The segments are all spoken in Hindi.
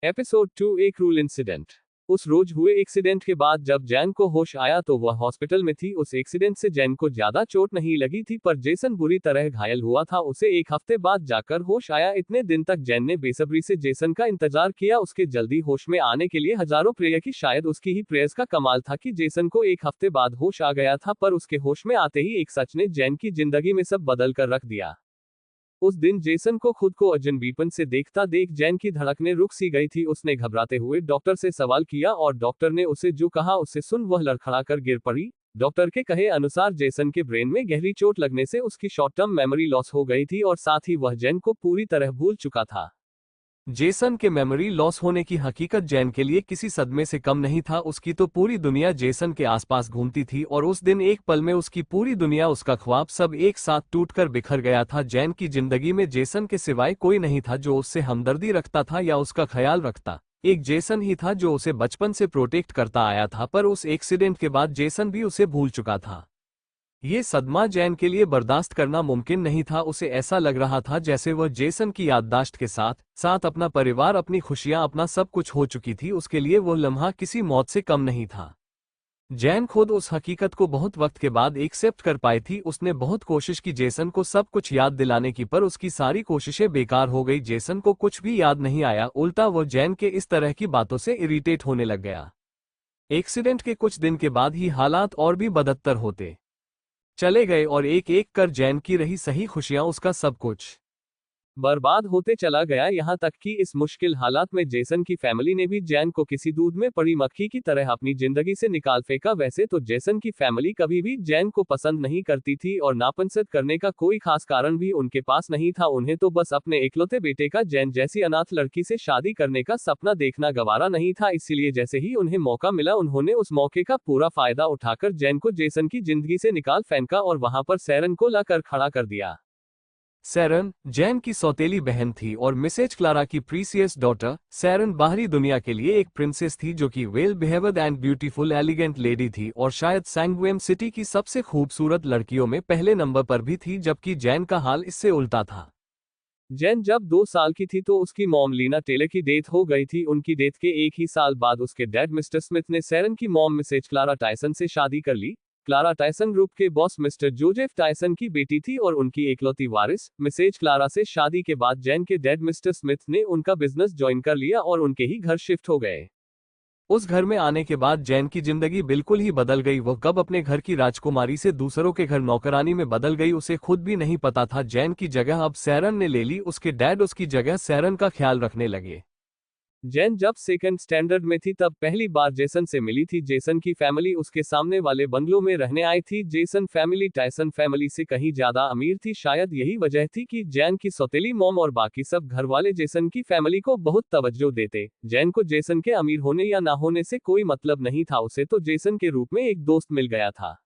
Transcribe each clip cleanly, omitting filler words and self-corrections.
एपिसोड 2 एक क्रूल इंसिडेंट। उस रोज हुए एक्सीडेंट के बाद जब जैन को होश आया तो वह हॉस्पिटल में थी। उस एक्सीडेंट से जैन को ज्यादा चोट नहीं लगी थी, पर जेसन बुरी तरह घायल हुआ था। उसे एक हफ्ते बाद जाकर होश आया। इतने दिन तक जैन ने बेसब्री से जेसन का इंतजार किया, उसके जल्दी होश में आने के लिए हजारों प्रेयर की। शायद उसकी ही प्रेयर्स का कमाल था कि जेसन को एक हफ्ते बाद होश आ गया था, पर उसके होश में आते ही एक सच ने जैन की जिंदगी में सब बदल कर रख दिया। उस दिन जेसन को खुद को अजनबीपन से देखता देख जैन की धड़कनें रुक सी गई थी। उसने घबराते हुए डॉक्टर से सवाल किया और डॉक्टर ने उसे जो कहा उसे सुन वह लड़खड़ाकर गिर पड़ी। डॉक्टर के कहे अनुसार जेसन के ब्रेन में गहरी चोट लगने से उसकी शॉर्ट टर्म मेमोरी लॉस हो गई थी और साथ ही वह जैन को पूरी तरह भूल चुका था। जेसन के मेमोरी लॉस होने की हकीकत जैन के लिए किसी सदमे से कम नहीं था। उसकी तो पूरी दुनिया जेसन के आसपास घूमती थी और उस दिन एक पल में उसकी पूरी दुनिया, उसका ख्वाब सब एक साथ टूटकर बिखर गया था। जैन की जिंदगी में जेसन के सिवाय कोई नहीं था जो उससे हमदर्दी रखता था या उसका ख्याल रखता। एक जेसन ही था जो उसे बचपन से प्रोटेक्ट करता आया था, पर उस एक्सीडेंट के बाद जेसन भी उसे भूल चुका था। ये सदमा जैन के लिए बर्दाश्त करना मुमकिन नहीं था। उसे ऐसा लग रहा था जैसे वह जेसन की याददाश्त के साथ साथ अपना परिवार, अपनी खुशियां, अपना सब कुछ हो चुकी थी। उसके लिए वो लम्हा किसी मौत से कम नहीं था। जैन खुद उस हकीकत को बहुत वक्त के बाद एक्सेप्ट कर पाई थी। उसने बहुत कोशिश की जेसन को सब कुछ याद दिलाने की, पर उसकी सारी कोशिशें बेकार हो गई। जेसन को कुछ भी याद नहीं आया, उल्टा वो जैन के इस तरह की बातों से इरिटेट होने लग गया। एक्सीडेंट के कुछ दिन के बाद ही हालात और भी बदतर होते चले गए और एक एक कर जैन की रही सही खुशियां, उसका सब कुछ बर्बाद होते चला गया। यहाँ तक कि इस मुश्किल हालात में जेसन की फैमिली ने भी जैन को किसी दूध में पड़ी मक्खी की तरह अपनी जिंदगी से निकाल फेंका। वैसे तो जेसन की फैमिली कभी भी जैन को पसंद नहीं करती थी और नापसंद करने का कोई खास कारण भी उनके पास नहीं था। उन्हें तो बस अपने इकलौते बेटे का जैन जैसी अनाथ लड़की से शादी करने का सपना देखना गवारा नहीं था। इसीलिए जैसे ही उन्हें मौका मिला उन्होंने उस मौके का पूरा फायदा उठाकर जैन को जेसन की जिंदगी से निकाल फेंका और वहां पर सैरन को लाकर खड़ा कर दिया। सैरन जैन की सौतेली बहन थी और मिसेज क्लारा की प्रीसियस डॉटर। सैरन बाहरी दुनिया के लिए एक प्रिंसेस थी जो कि well behaved and beautiful elegant lady थी और शायद सैंगवेम सिटी की सबसे खूबसूरत लड़कियों में पहले नंबर पर भी थी, जबकि जैन का हाल इससे उल्टा था। जैन जब 2 साल की थी तो उसकी मॉम लीना टेलर की डेथ हो गई थी। उनकी डेथ के एक ही साल बाद उसके डैड मिस्टर स्मिथ ने सैरन की मॉम मिसेज क्लारा टायसन से शादी कर ली। क्लारा टायसन ग्रुप के बॉस मिस्टर जोजेफ टायसन की बेटी थी और उनकी एकलौती वारिस। मिसेज क्लारा से शादी के बाद जैन के डैड मिस्टर स्मिथ ने उनका बिजनेस ज्वाइन कर लिया और उनके ही घर शिफ्ट हो गए। उस घर में आने के बाद जैन की जिंदगी बिल्कुल ही बदल गई। वह कब अपने घर की राजकुमारी से दूसरों के घर नौकरानी में बदल गई उसे खुद भी नहीं पता था। जैन की जगह अब सैरन ने ले ली। उसके डैड उसकी जगह सैरन का ख्याल रखने लगे। जैन जब सेकंड स्टैंडर्ड में थी तब पहली बार जेसन से मिली थी। जेसन की फैमिली उसके सामने वाले बंगलों में रहने आई थी। जेसन फैमिली टायसन फैमिली से कहीं ज्यादा अमीर थी। शायद यही वजह थी कि जैन की सौतेली मॉम और बाकी सब घर वाले जेसन की फैमिली को बहुत तवज्जो देते। जैन को जेसन के अमीर होने या ना होने से कोई मतलब नहीं था, उसे तो जेसन के रूप में एक दोस्त मिल गया था।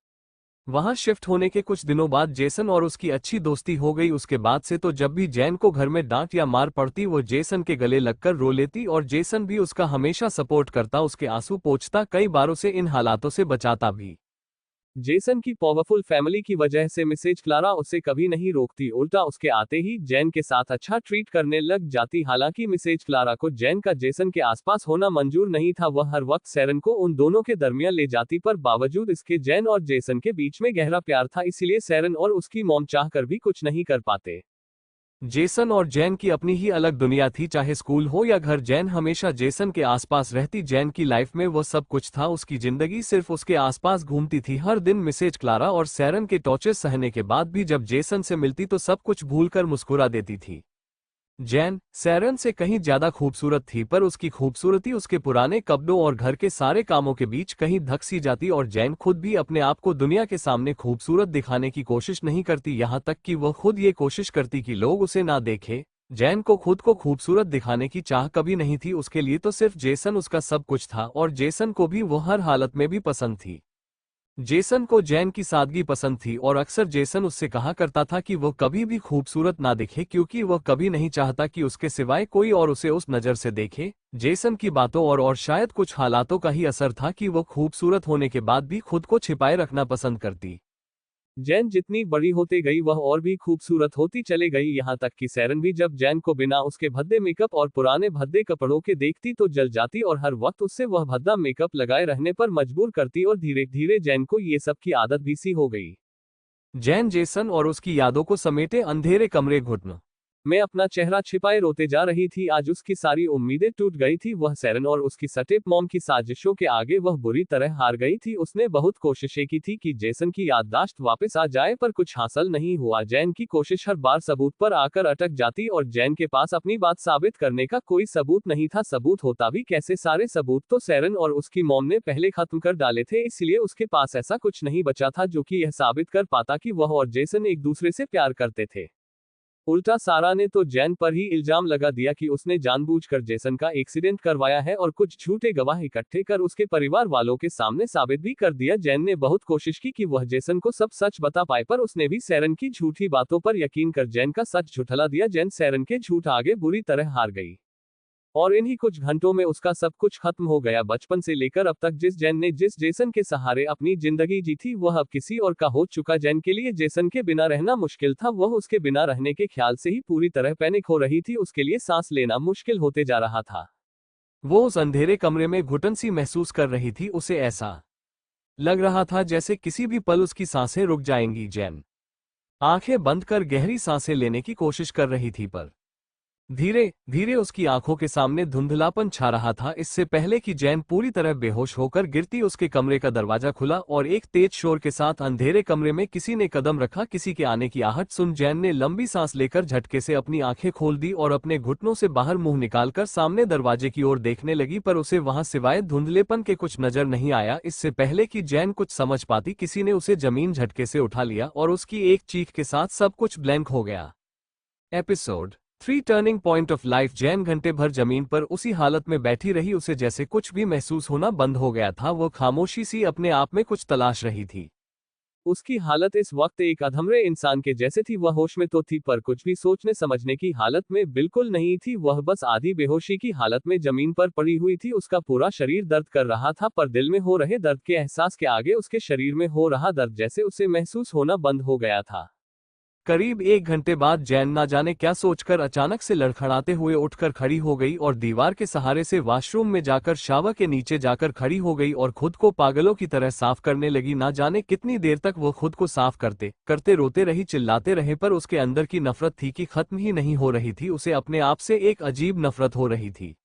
वहां शिफ्ट होने के कुछ दिनों बाद जेसन और उसकी अच्छी दोस्ती हो गई। उसके बाद से तो जब भी जैन को घर में डांट या मार पड़ती वो जेसन के गले लगकर रो लेती और जेसन भी उसका हमेशा सपोर्ट करता, उसके आंसू पोंछता, कई बार उसे इन हालातों से बचाता भी। जेसन की पावरफुल फैमिली की वजह से मिसेज क्लारा उसे कभी नहीं रोकती, उल्टा उसके आते ही जैन के साथ अच्छा ट्रीट करने लग जाती। हालांकि मिसेज क्लारा को जैन का जेसन के आसपास होना मंजूर नहीं था। वह हर वक्त सैरन को उन दोनों के दरमियान ले जाती, पर बावजूद इसके जैन और जेसन के बीच में गहरा प्यार था, इसीलिए सैरन और उसकी मॉम चाहकर भी कुछ नहीं कर पाते। जेसन और जैन की अपनी ही अलग दुनिया थी, चाहे स्कूल हो या घर। जैन हमेशा जेसन के आसपास रहती। जैन की लाइफ में वो सब कुछ था, उसकी जिंदगी सिर्फ उसके आसपास घूमती थी। हर दिन मिसेज क्लारा और सैरन के टॉर्चर सहने के बाद भी जब जेसन से मिलती तो सब कुछ भूलकर मुस्कुरा देती थी। जैन सैरन से कहीं ज्यादा खूबसूरत थी, पर उसकी खूबसूरती उसके पुराने कपड़ों और घर के सारे कामों के बीच कहीं धक सी जाती और जैन खुद भी अपने आप को दुनिया के सामने खूबसूरत दिखाने की कोशिश नहीं करती, यहाँ तक कि वह खुद ये कोशिश करती कि लोग उसे ना देखें। जैन को खुद को खूबसूरत दिखाने की चाह कभी नहीं थी, उसके लिए तो सिर्फ जेसन उसका सब कुछ था और जेसन को भी वो हर हालत में भी पसंद थी। जेसन को जैन की सादगी पसंद थी और अक्सर जेसन उससे कहा करता था कि वो कभी भी खूबसूरत ना दिखे, क्योंकि वह कभी नहीं चाहता कि उसके सिवाय कोई और उसे उस नज़र से देखे। जेसन की बातों और शायद कुछ हालातों का ही असर था कि वो खूबसूरत होने के बाद भी खुद को छिपाए रखना पसंद करती। जैन जितनी बड़ी होते गई वह और भी खूबसूरत होती चले गई, यहाँ तक कि सैरन भी जब जैन को बिना उसके भद्दे मेकअप और पुराने भद्दे कपड़ों के देखती तो जल जाती और हर वक्त उससे वह भद्दा मेकअप लगाए रहने पर मजबूर करती और धीरे धीरे जैन को ये सब की आदत भी सी हो गई। जैन जेसन और उसकी यादों को समेटे अंधेरे कमरे घुटन मैं अपना चेहरा छिपाए रोते जा रही थी। आज उसकी सारी उम्मीदें टूट गई थी। वह सैरन और उसकी सटेप मॉम की साजिशों के आगे वह बुरी तरह हार गई थी। उसने बहुत कोशिशें की थी कि जेसन की याददाश्त वापस आ जाए पर कुछ हासिल नहीं हुआ। जैन की कोशिश हर बार सबूत पर आकर अटक जाती और जैन के पास अपनी बात साबित करने का कोई सबूत नहीं था। सबूत होता भी कैसे, सारे सबूत तो सैरन और उसकी मॉम ने पहले खत्म कर डाले थे, इसलिए उसके पास ऐसा कुछ नहीं बचा था जो कि यह साबित कर पाता कि वह और जेसन एक दूसरे से प्यार करते थे। उल्टा सारा ने तो जैन पर ही इल्जाम लगा दिया कि उसने जानबूझकर जेसन का एक्सीडेंट करवाया है और कुछ झूठे गवाह इकट्ठे कर उसके परिवार वालों के सामने साबित भी कर दिया। जैन ने बहुत कोशिश की कि वह जेसन को सब सच बता पाए पर उसने भी सैरन की झूठी बातों पर यकीन कर जैन का सच झुठला दिया। जैन सैरन के झूठ आगे बुरी तरह हार गई और इन्हीं कुछ घंटों में उसका सब कुछ खत्म हो गया। बचपन से लेकर अब तक जिस जैन ने जिस जेसन के सहारे अपनी जिंदगी जी थी वह अब किसी और का हो चुका। जैन के लिए जेसन के बिना रहना मुश्किल था। वह उसके बिना रहने के ख्याल से ही पूरी तरह पैनिक हो रही थी। उसके लिए सांस लेना मुश्किल होते जा रहा था। वो उस अंधेरे कमरे में घुटन सी महसूस कर रही थी। उसे ऐसा लग रहा था जैसे किसी भी पल उसकी सांसें रुक जाएंगी। जैन आंखें बंद कर गहरी सांसें लेने की कोशिश कर रही थी पर धीरे धीरे उसकी आंखों के सामने धुंधलापन छा रहा था। इससे पहले कि जैन पूरी तरह बेहोश होकर गिरती, उसके कमरे का दरवाजा खुला और एक तेज शोर के साथ अंधेरे कमरे में किसी ने कदम रखा। किसी के आने की आहट सुन जैन ने लंबी सांस लेकर झटके से अपनी आंखें खोल दी और अपने घुटनों से बाहर मुंह निकालकर सामने दरवाजे की ओर देखने लगी, पर उसे वहां सिवाय धुंधलेपन के कुछ नजर नहीं आया। इससे पहले कि जैन कुछ समझ पाती, किसी ने उसे जमीन झटके से उठा लिया और उसकी एक चीख के साथ सब कुछ ब्लैंक हो गया। Episode 3 turning point of life. Jain घंटे भर जमीन पर उसी हालत में बैठी रही। उसे जैसे कुछ भी महसूस होना बंद हो गया था। वो खामोशी सी अपने आप में कुछ तलाश रही थी। उसकी हालत इस वक्त एक अधमरे इंसान के जैसे थी। वह होश में तो थी पर कुछ भी सोचने समझने की हालत में बिल्कुल नहीं थी। वह बस आधी बेहोशी की हालत में जमीन पर पड़ी हुई थी। उसका पूरा शरीर दर्द कर रहा था पर दिल में हो रहे दर्द के एहसास के आगे उसके शरीर में हो रहा दर्द जैसे उसे महसूस होना बंद हो गया था। करीब 1 घंटे बाद जैन ना जाने क्या सोचकर अचानक से लड़खड़ाते हुए उठकर खड़ी हो गई और दीवार के सहारे से वॉशरूम में जाकर शावर के नीचे जाकर खड़ी हो गई और खुद को पागलों की तरह साफ करने लगी। ना जाने कितनी देर तक वो खुद को साफ करते करते रोते रही, चिल्लाते रहे, पर उसके अंदर की नफरत थी कि खत्म ही नहीं हो रही थी। उसे अपने आप से एक अजीब नफरत हो रही थी।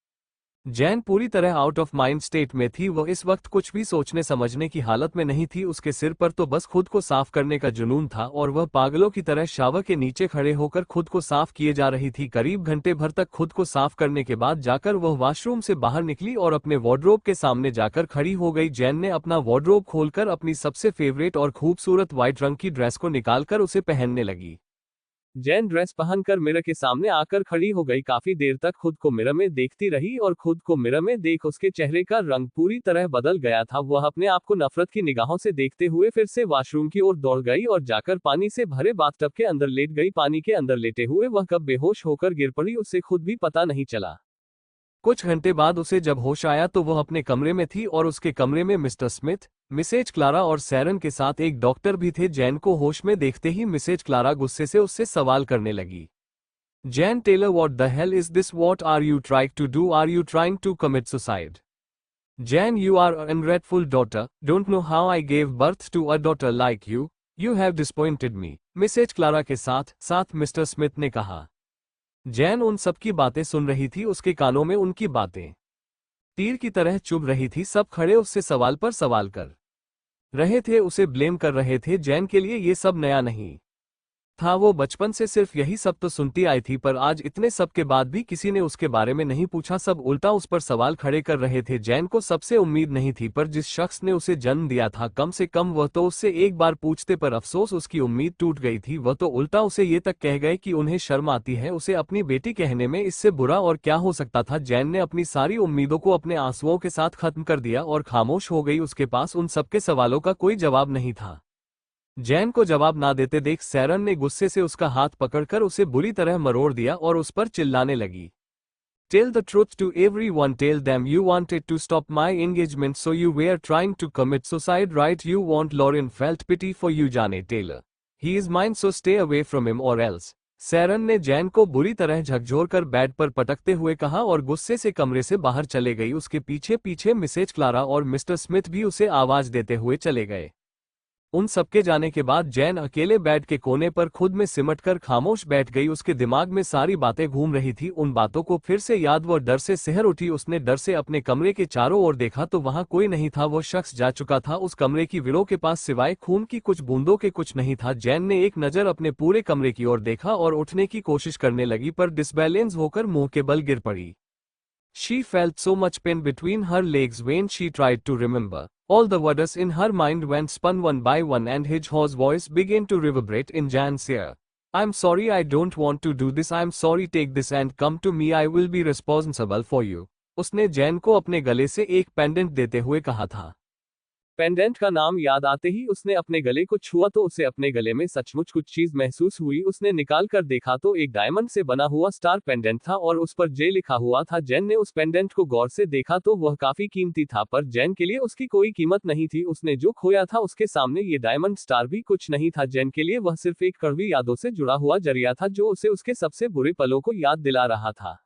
जैन पूरी तरह आउट ऑफ माइंड स्टेट में थी। वो इस वक्त कुछ भी सोचने समझने की हालत में नहीं थी। उसके सिर पर तो बस खुद को साफ करने का जुनून था और वह पागलों की तरह शावर के नीचे खड़े होकर खुद को साफ किए जा रही थी। करीब घंटे भर तक खुद को साफ करने के बाद जाकर वह वॉशरूम से बाहर निकली और अपने वार्डरोब के सामने जाकर खड़ी हो गई। जैन ने अपना वार्डरोब खोलकर अपनी सबसे फेवरेट और खूबसूरत व्हाइट रंग की ड्रेस को निकालकर उसे पहनने लगी। जैन ड्रेस पहनकर मिरर के सामने आकर खड़ी हो गई। काफी देर तक खुद को मिरर में देखती रही और खुद को मिरर में देख उसके चेहरे का रंग पूरी तरह बदल गया था। वह अपने आप को नफरत की निगाहों से देखते हुए फिर से वॉशरूम की ओर दौड़ गई और जाकर पानी से भरे बाथटब के अंदर लेट गई। पानी के अंदर लेटे हुए वह कब बेहोश होकर गिर पड़ी उसे खुद भी पता नहीं चला। कुछ घंटे बाद उसे जब होश आया तो वह अपने कमरे में थी और उसके कमरे में मिस्टर स्मिथ, मिसेज क्लारा और सैरन के साथ एक डॉक्टर भी थे। जैन को होश में देखते ही मिसेज क्लारा गुस्से से उससे सवाल करने लगी। Jane Taylor, what the hell is this? What are you trying to do? Are you trying to commit suicide? Jane, you are an ungrateful daughter. Don't know how I gave birth to a daughter like you. You have disappointed me. Mrs Clara के साथ साथ मिस्टर स्मिथ ने कहा। जैन उन सब की बातें सुन रही थी। उसके कानों में उनकी बातें तीर की तरह चुभ रही थी। सब खड़े उससे सवाल पर सवाल कर रहे थे, उसे ब्लेम कर रहे थे। जैन के लिए ये सब नया नहीं था। वो बचपन से सिर्फ यही सब तो सुनती आई थी, पर आज इतने सब के बाद भी किसी ने उसके बारे में नहीं पूछा। सब उल्टा उस पर सवाल खड़े कर रहे थे। जैन को सबसे उम्मीद नहीं थी, पर जिस शख्स ने उसे जन्म दिया था कम से कम वह तो उससे एक बार पूछते, पर अफसोस उसकी उम्मीद टूट गई थी। वह तो उल्टा उसे ये तक कह गए कि उन्हें शर्म आती है उसे अपनी बेटी कहने में। इससे बुरा और क्या हो सकता था। जैन ने अपनी सारी उम्मीदों को अपने आंसुओं के साथ खत्म कर दिया और खामोश हो गई। उसके पास उन सबके सवालों का कोई जवाब नहीं था। जैन को जवाब ना देते देख सैरन ने गुस्से से उसका हाथ पकड़कर उसे बुरी तरह मरोड़ दिया और उस पर चिल्लाने लगी। Tell the truth to everyone. Tell them you wanted to stop my engagement, so you were trying to commit suicide, right? You want Lauren felt pity for you. जाने Taylor. He is mine, so stay away from him or else. सैरन ने जैन को बुरी तरह झकझोरकर बेड पर पटकते हुए कहा और गुस्से से कमरे से बाहर चले गई। उसके पीछे पीछे मिसेज क्लारा और मिस्टर स्मिथ भी उसे आवाज देते हुए चले गए। उन सबके जाने के बाद जैन अकेले बेड के कोने पर खुद में सिमटकर खामोश बैठ गई। उसके दिमाग में सारी बातें घूम रही थी। उन बातों को फिर से याद, वो डर से सिहर उठी। उसने डर से अपने कमरे के चारों ओर देखा तो वहां कोई नहीं था। वो शख्स जा चुका था। उस कमरे की विंडो के पास सिवाय खून की कुछ बूंदों के कुछ नहीं था। जैन ने एक नजर अपने पूरे कमरे की ओर देखा और उठने की कोशिश करने लगी, पर डिसबैलेंस होकर मुंह के बल गिर पड़ी। She felt so much pain between her legs when she tried to remember. All the words in her mind went spun one by one, and his hoarse voice began to reverberate in Jan's ear. I'm sorry, I don't want to do this. I'm sorry, take this and come to me. I will be responsible for you. उसने जैन को अपने गले से एक पेंडेंट देते हुए कहा था। पेंडेंट का नाम याद आते ही उसने अपने गले को छुआ तो उसे अपने गले में सचमुच कुछ चीज महसूस हुई। उसने निकाल कर देखा तो एक डायमंड से बना हुआ स्टार पेंडेंट था और उस पर जे लिखा हुआ था। जैन ने उस पेंडेंट को गौर से देखा तो वह काफी कीमती था, पर जैन के लिए उसकी कोई कीमत नहीं थी। उसने जो खोया था उसके सामने ये डायमंड स्टार भी कुछ नहीं था। जैन के लिए वह सिर्फ एक कड़वी यादों से जुड़ा हुआ जरिया था जो उसे उसके सबसे बुरे पलों को याद दिला रहा था।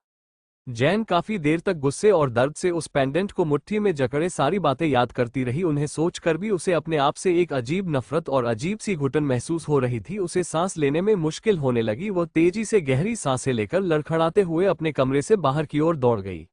जैन काफी देर तक गुस्से और दर्द से उस पेंडेंट को मुट्ठी में जकड़े सारी बातें याद करती रही। उन्हें सोचकर भी उसे अपने आप से एक अजीब नफरत और अजीब सी घुटन महसूस हो रही थी। उसे सांस लेने में मुश्किल होने लगी। वो तेजी से गहरी सांसें लेकर लड़खड़ाते हुए अपने कमरे से बाहर की ओर दौड़ गई।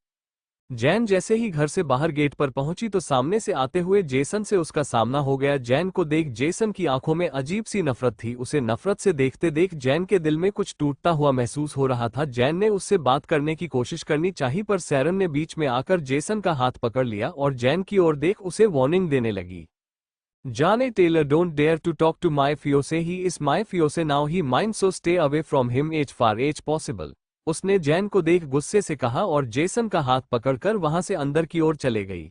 जैन जैसे ही घर से बाहर गेट पर पहुंची तो सामने से आते हुए जेसन से उसका सामना हो गया। जैन को देख जेसन की आंखों में अजीब सी नफरत थी। उसे नफरत से देखते देख जैन के दिल में कुछ टूटता हुआ महसूस हो रहा था। जैन ने उससे बात करने की कोशिश करनी चाहिए, पर सैरन ने बीच में आकर जेसन का हाथ पकड़ लिया और जैन की ओर देख उसे वार्निंग देने लगी। Jane Taylor, don't dare to talk to my fiance, he is my fiance now, he mind, so stay away from him as far as possible. उसने जैन को देख गुस्से से कहा और जेसन का हाथ पकड़कर वहां से अंदर की ओर चले गई।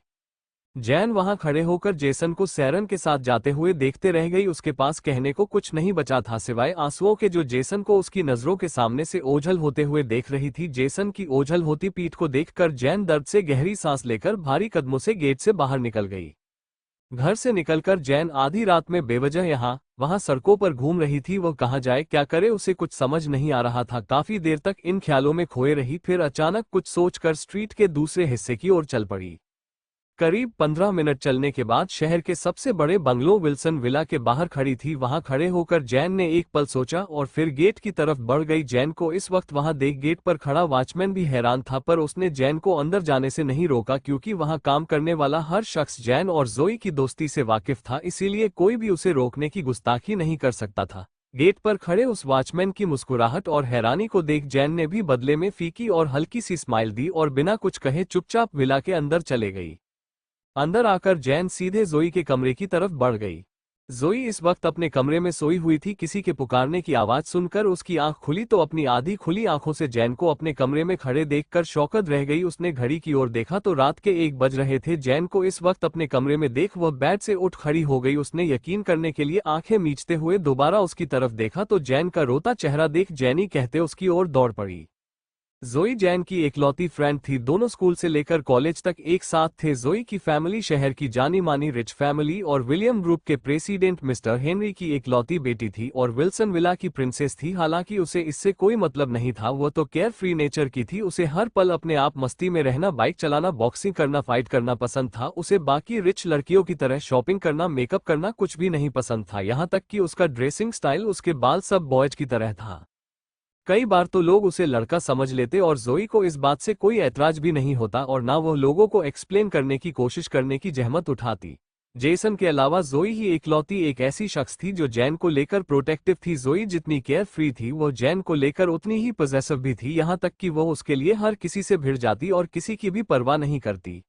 जैन वहां खड़े होकर जेसन को सैरन के साथ जाते हुए देखते रह गई। उसके पास कहने को कुछ नहीं बचा था सिवाय आंसुओं के, जो जेसन को उसकी नजरों के सामने से ओझल होते हुए देख रही थी। जेसन की ओझल होती पीठ को देखकर जैन दर्द से गहरी सांस लेकर भारी कदमों से गेट से बाहर निकल गई। घर से निकलकर जैन आधी रात में बेवजह यहाँ वहां सड़कों पर घूम रही थी। वह कहाँ जाए, क्या करे, उसे कुछ समझ नहीं आ रहा था। काफी देर तक इन ख्यालों में खोए रही, फिर अचानक कुछ सोचकर स्ट्रीट के दूसरे हिस्से की ओर चल पड़ी। करीब 15 मिनट चलने के बाद शहर के सबसे बड़े बंगलो विल्सन विला के बाहर खड़ी थी। वहां खड़े होकर जैन ने एक पल सोचा और फिर गेट की तरफ बढ़ गई। जैन को इस वक्त वहां देख गेट पर खड़ा वॉचमैन भी हैरान था, पर उसने जैन को अंदर जाने से नहीं रोका, क्योंकि वहां काम करने वाला हर शख्स जैन और जोई की दोस्ती से वाकिफ था। इसीलिए कोई भी उसे रोकने की गुस्ताखी नहीं कर सकता था। गेट पर खड़े उस वॉचमैन की मुस्कुराहट और हैरानी को देख जैन ने भी बदले में फीकी और हल्की सी स्माइल दी और बिना कुछ कहे चुपचाप विला के अंदर चले गई। अंदर आकर जैन सीधे जोई के कमरे की तरफ बढ़ गई। जोई इस वक्त अपने कमरे में सोई हुई थी। किसी के पुकारने की आवाज सुनकर उसकी आंख खुली तो अपनी आधी खुली आंखों से जैन को अपने कमरे में खड़े देखकर शौकत रह गई। उसने घड़ी की ओर देखा तो रात के 1 बज रहे थे। जैन को इस वक्त अपने कमरे में देख वह बेड से उठ खड़ी हो गई। उसने यकीन करने के लिए आंखें मीचते हुए दोबारा उसकी तरफ देखा तो जैन का रोता चेहरा देख जैनी कहते उसकी ओर दौड़ पड़ी। जोई जैन की एकलौती फ्रेंड थी। दोनों स्कूल से लेकर कॉलेज तक एक साथ थे। जोई की फैमिली शहर की जानी मानी रिच फैमिली और विलियम ग्रुप के प्रेसिडेंट मिस्टर हेनरी की एकलौती बेटी थी और विल्सन विला की प्रिंसेस थी। हालांकि उसे इससे कोई मतलब नहीं था। वो तो केयर फ्री नेचर की थी। उसे हर पल अपने आप मस्ती में रहना, बाइक चलाना, बॉक्सिंग करना, फाइट करना पसंद था। उसे बाकी रिच लड़कियों की तरह शॉपिंग करना, मेकअप करना कुछ भी नहीं पसंद था। यहाँ तक कि उसका ड्रेसिंग स्टाइल, उसके बाल सब बॉयज की तरह था। कई बार तो लोग उसे लड़का समझ लेते और जोई को इस बात से कोई ऐतराज भी नहीं होता और ना वह लोगों को एक्सप्लेन करने की कोशिश करने की जहमत उठाती। जेसन के अलावा जोई ही एकलौती एक ऐसी शख्स थी जो जैन को लेकर प्रोटेक्टिव थी। जोई जितनी केयर फ्री थी वो जैन को लेकर उतनी ही पॉसेसिव भी थी, यहाँ तक कि वो उसके लिए हर किसी से भिड़ जाती और किसी की भी परवाह नहीं करती।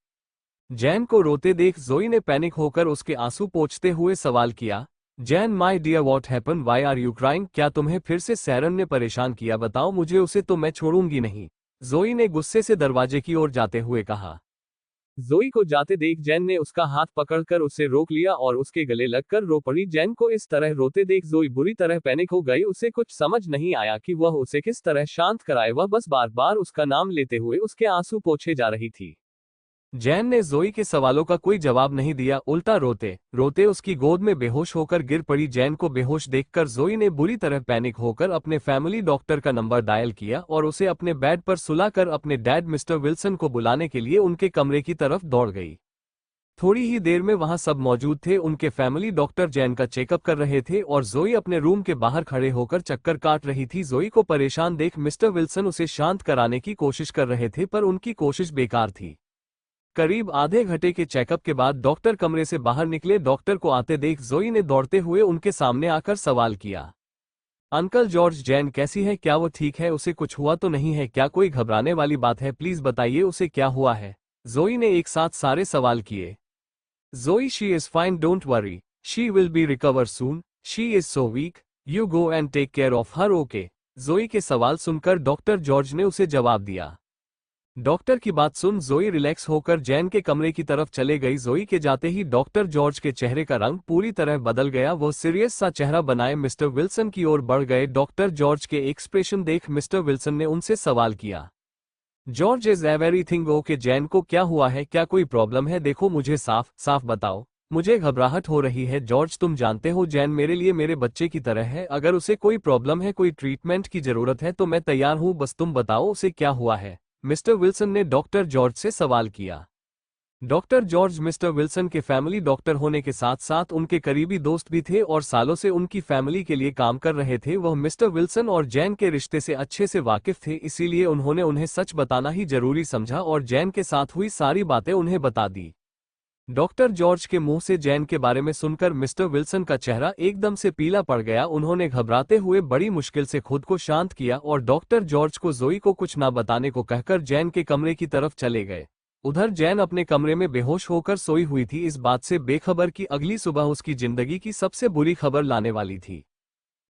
जैन को रोते देख जोई ने पैनिक होकर उसके आंसू पोंछते हुए सवाल किया, Jane my dear what happen, why are you crying? क्या तुम्हें फिर से सैरन ने परेशान किया? बताओ मुझे, उसे तो मैं छोड़ूंगी नहीं। जोई ने गुस्से से दरवाजे की ओर जाते हुए कहा। जोई को जाते देख जैन ने उसका हाथ पकड़कर उसे रोक लिया और उसके गले लगकर रो पड़ी। जैन को इस तरह रोते देख जोई बुरी तरह पैनिक हो गई। उसे कुछ समझ नहीं आया कि वह उसे किस तरह शांत कराए। वह बस बार बार उसका नाम लेते हुए उसके आंसू पोंछे जा रही थी। जैन ने जोई के सवालों का कोई जवाब नहीं दिया, उल्टा रोते रोते उसकी गोद में बेहोश होकर गिर पड़ी। जैन को बेहोश देखकर जोई ने बुरी तरह पैनिक होकर अपने फैमिली डॉक्टर का नंबर डायल किया और उसे अपने बेड पर सुलाकर अपने डैड मिस्टर विल्सन को बुलाने के लिए उनके कमरे की तरफ दौड़ गई। थोड़ी ही देर में वहां सब मौजूद थे। उनके फैमिली डॉक्टर जैन का चेकअप कर रहे थे और जोई अपने रूम के बाहर खड़े होकर चक्कर काट रही थी। जोई को परेशान देख मिस्टर विल्सन उसे शांत कराने की कोशिश कर रहे थे, पर उनकी कोशिश बेकार थी। करीब आधे घंटे के चेकअप के बाद डॉक्टर कमरे से बाहर निकले। डॉक्टर को आते देख जोई ने दौड़ते हुए उनके सामने आकर सवाल किया, अंकल जॉर्ज, जैन कैसी है? क्या वो ठीक है? उसे कुछ हुआ तो नहीं है? क्या कोई घबराने वाली बात है? प्लीज बताइए, उसे क्या हुआ है? जोई ने एक साथ सारे सवाल किए। Joey, she is fine, don't worry, she will be recover soon, she is so weak, you go and take care of her, okay. Joey के सवाल सुनकर डॉक्टर जॉर्ज ने उसे जवाब दिया। डॉक्टर की बात सुन जोई रिलैक्स होकर जैन के कमरे की तरफ चले गई। जोई के जाते ही डॉक्टर जॉर्ज के चेहरे का रंग पूरी तरह बदल गया। वो सीरियस सा चेहरा बनाए मिस्टर विल्सन की ओर बढ़ गए। डॉक्टर जॉर्ज के एक्सप्रेशन देख मिस्टर विल्सन ने उनसे सवाल किया, George, is everything okay? Jain को क्या हुआ है? क्या कोई प्रॉब्लम है? देखो, मुझे साफ साफ बताओ, मुझे घबराहट हो रही है। जॉर्ज, तुम जानते हो जैन मेरे लिए मेरे बच्चे की तरह है। अगर उसे कोई प्रॉब्लम है, कोई ट्रीटमेंट की जरूरत है तो मैं तैयार हूं, बस तुम बताओ उसे क्या हुआ है। मिस्टर विल्सन ने डॉक्टर जॉर्ज से सवाल किया। डॉक्टर जॉर्ज मिस्टर विल्सन के फैमिली डॉक्टर होने के साथ साथ उनके करीबी दोस्त भी थे और सालों से उनकी फैमिली के लिए काम कर रहे थे। वह मिस्टर विल्सन और जैन के रिश्ते से अच्छे से वाकिफ थे, इसीलिए उन्होंने उन्हें सच बताना ही जरूरी समझा और जैन के साथ हुई सारी बातें उन्हें बता दी। डॉक्टर जॉर्ज के मुंह से जैन के बारे में सुनकर मिस्टर विल्सन का चेहरा एकदम से पीला पड़ गया। उन्होंने घबराते हुए बड़ी मुश्किल से खुद को शांत किया और डॉक्टर जॉर्ज को जोई को कुछ ना बताने को कहकर जैन के कमरे की तरफ चले गए। उधर जैन अपने कमरे में बेहोश होकर सोई हुई थी, इस बात से बेखबर कि अगली सुबह उसकी जिंदगी की सबसे बुरी खबर लाने वाली थी।